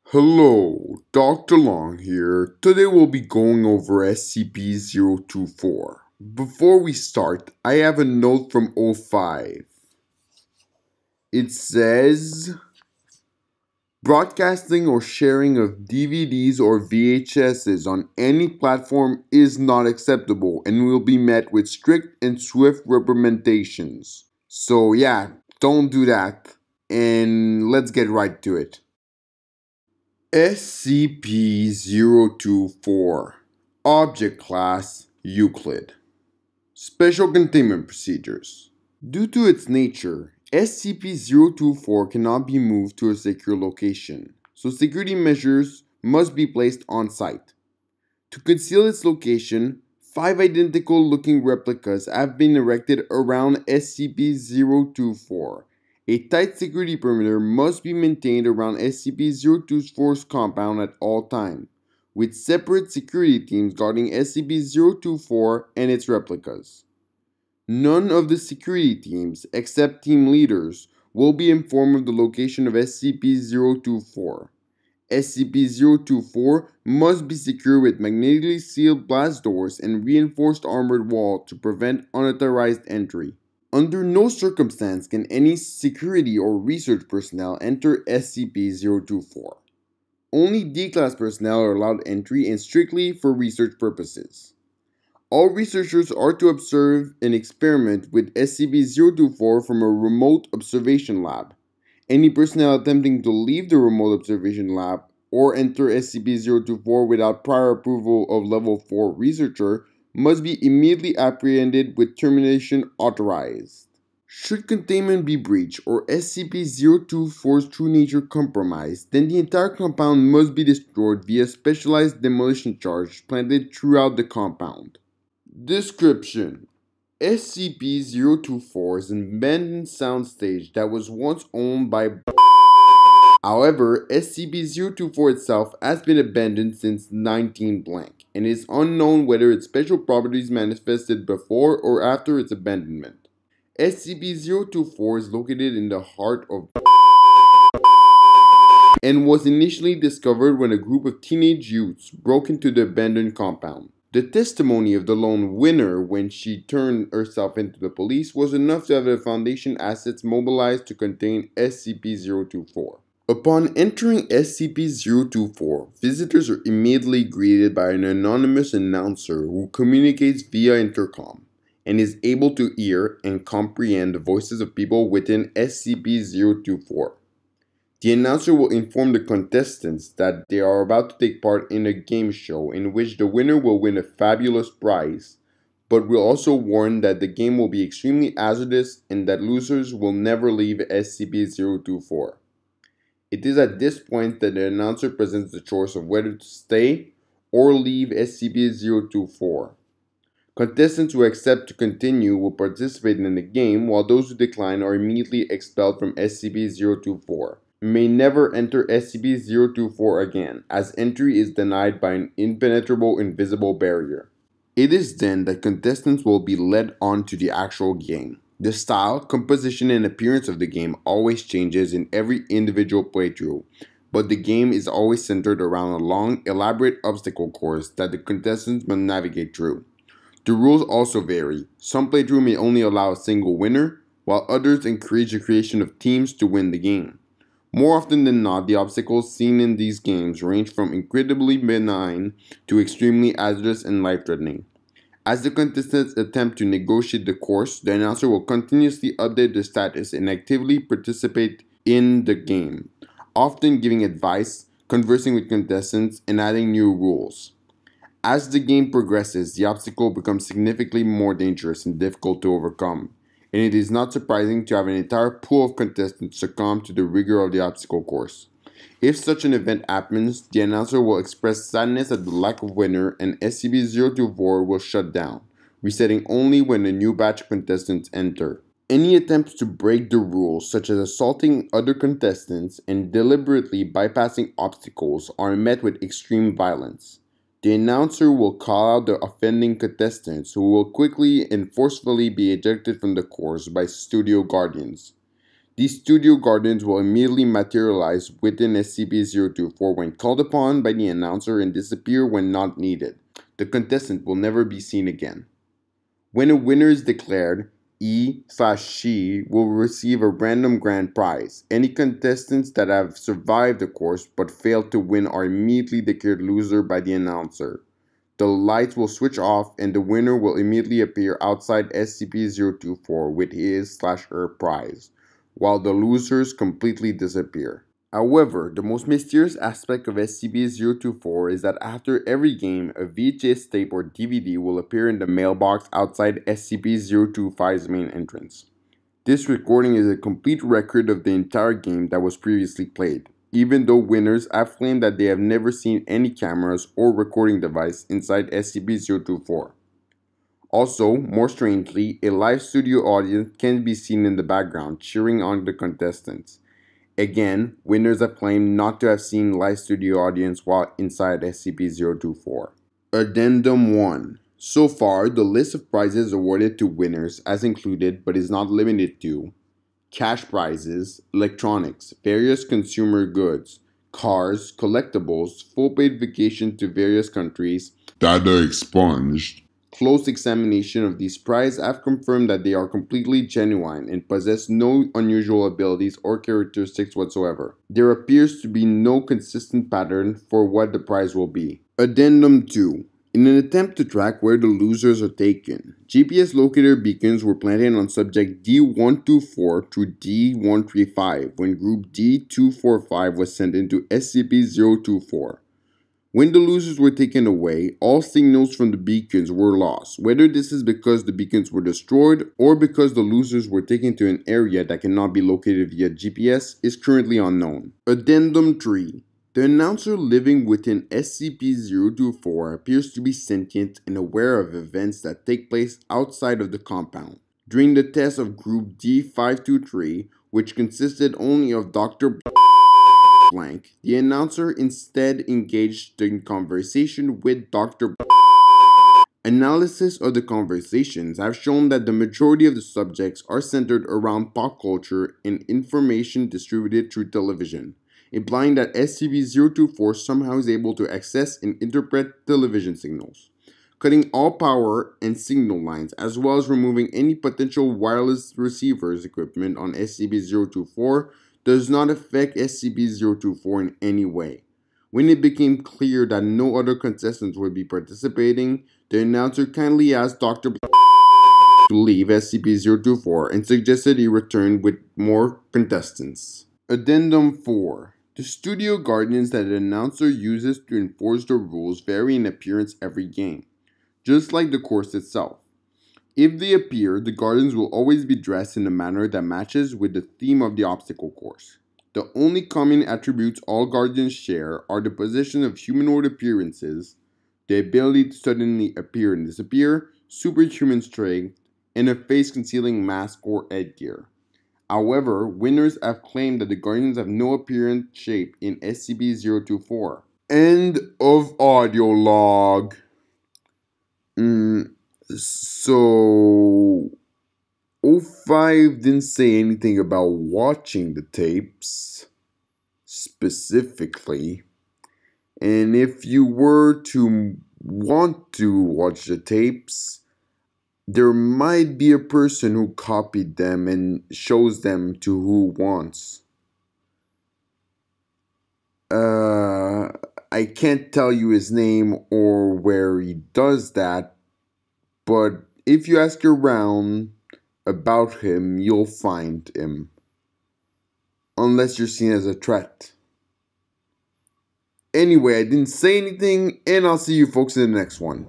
Hello, Dr. Long here. Today we'll be going over SCP-024. Before we start, I have a note from O5. It says, broadcasting or sharing of DVDs or VHSs on any platform is not acceptable and will be met with strict and swift reprimandations. So yeah, don't do that. And let's get right to it. SCP-024 Object Class Euclid. Special Containment Procedures. Due to its nature, SCP-024 cannot be moved to a secure location, so security measures must be placed on site. To conceal its location, 5 identical-looking replicas have been erected around SCP-024. A tight security perimeter must be maintained around SCP-024's compound at all times, with separate security teams guarding SCP-024 and its replicas. None of the security teams, except team leaders, will be informed of the location of SCP-024. SCP-024 must be secured with magnetically sealed blast doors and reinforced armored wall to prevent unauthorized entry. Under no circumstance can any security or research personnel enter SCP-024. Only D-Class personnel are allowed entry and strictly for research purposes. All researchers are to observe an experiment with SCP-024 from a remote observation lab. Any personnel attempting to leave the remote observation lab or enter SCP-024 without prior approval of Level 4 researcher must be immediately apprehended with termination authorized. Should containment be breached or SCP-024's true nature compromised, then the entire compound must be destroyed via specialized demolition charge planted throughout the compound. Description: SCP-024 is an abandoned soundstage that was once owned by However, SCP-024 itself has been abandoned since 19-blank, and it is unknown whether its special properties manifested before or after its abandonment. SCP-024 is located in the heart of and was initially discovered when a group of teenage youths broke into the abandoned compound. The testimony of the lone winner when she turned herself into the police was enough to have the Foundation assets mobilized to contain SCP-024. Upon entering SCP-024, visitors are immediately greeted by an anonymous announcer who communicates via intercom and is able to hear and comprehend the voices of people within SCP-024. The announcer will inform the contestants that they are about to take part in a game show in which the winner will win a fabulous prize, but will also warn that the game will be extremely hazardous and that losers will never leave SCP-024. It is at this point that the announcer presents the choice of whether to stay or leave SCP-024. Contestants who accept to continue will participate in the game, while those who decline are immediately expelled from SCP-024. May never enter SCP-024 again, as entry is denied by an impenetrable invisible barrier. It is then that contestants will be led on to the actual game. The style, composition, and appearance of the game always changes in every individual playthrough, but the game is always centered around a long, elaborate obstacle course that the contestants must navigate through. The rules also vary. Some playthroughs may only allow a single winner, while others encourage the creation of teams to win the game. More often than not, the obstacles seen in these games range from incredibly benign to extremely hazardous and life-threatening. As the contestants attempt to negotiate the course, the announcer will continuously update the status and actively participate in the game, often giving advice, conversing with contestants, and adding new rules. As the game progresses, the obstacle becomes significantly more dangerous and difficult to overcome, and it is not surprising to have an entire pool of contestants succumb to the rigor of the obstacle course. If such an event happens, the announcer will express sadness at the lack of winner and SCP-024 will shut down, resetting only when a new batch of contestants enter. Any attempts to break the rules, such as assaulting other contestants and deliberately bypassing obstacles, are met with extreme violence. The announcer will call out the offending contestants, who will quickly and forcefully be ejected from the course by studio guardians. These studio guardians will immediately materialize within SCP-024 when called upon by the announcer and disappear when not needed. The contestant will never be seen again. When a winner is declared, he/she will receive a random grand prize. Any contestants that have survived the course but failed to win are immediately declared loser by the announcer. The lights will switch off and the winner will immediately appear outside SCP-024 with his/her prize, while the losers completely disappear. However, the most mysterious aspect of SCP-024 is that after every game, a VHS tape or DVD will appear in the mailbox outside SCP-025's main entrance. This recording is a complete record of the entire game that was previously played, even though winners have claimed that they have never seen any cameras or recording device inside SCP-024. Also, more strangely, a live studio audience can be seen in the background cheering on the contestants. Again, winners have claimed not to have seen live studio audience while inside SCP-024. Addendum 1. So far, the list of prizes awarded to winners has included, but is not limited to, cash prizes, electronics, various consumer goods, cars, collectibles, full paid vacation to various countries, data expunged. Close examination of these prizes have confirmed that they are completely genuine and possess no unusual abilities or characteristics whatsoever. There appears to be no consistent pattern for what the prize will be. Addendum 2. In an attempt to track where the losers are taken, GPS locator beacons were planted on subject D124 through D135 when group D245 was sent into SCP-024. When the losers were taken away, all signals from the beacons were lost. Whether this is because the beacons were destroyed or because the losers were taken to an area that cannot be located via GPS is currently unknown. Addendum 3. The announcer living within SCP-024 appears to be sentient and aware of events that take place outside of the compound. During the test of Group D523, which consisted only of Dr. Blank, the announcer instead engaged in conversation with Dr. Analysis of the conversations have shown that the majority of the subjects are centered around pop culture and information distributed through television, implying that SCP-024 somehow is able to access and interpret television signals. Cutting all power and signal lines, as well as removing any potential wireless receivers equipment on SCP-024 does not affect SCP-024 in any way. When it became clear that no other contestants would be participating, the announcer kindly asked Dr. to leave SCP-024 and suggested he return with more contestants. Addendum 4. The studio guardians that the announcer uses to enforce the rules vary in appearance every game, just like the course itself. If they appear, the guardians will always be dressed in a manner that matches with the theme of the obstacle course. The only common attributes all guardians share are the possession of humanoid appearances, the ability to suddenly appear and disappear, superhuman strength, and a face-concealing mask or headgear. However, winners have claimed that the guardians have no apparent shape in SCP-024. End of audio log. So, 05 didn't say anything about watching the tapes specifically. And if you were to want to watch the tapes, there might be a person who copied them and shows them to who wants. I can't tell you his name or where he does that, but if you ask around about him, you'll find him. Unless you're seen as a threat. Anyway, I didn't say anything, and I'll see you folks in the next one.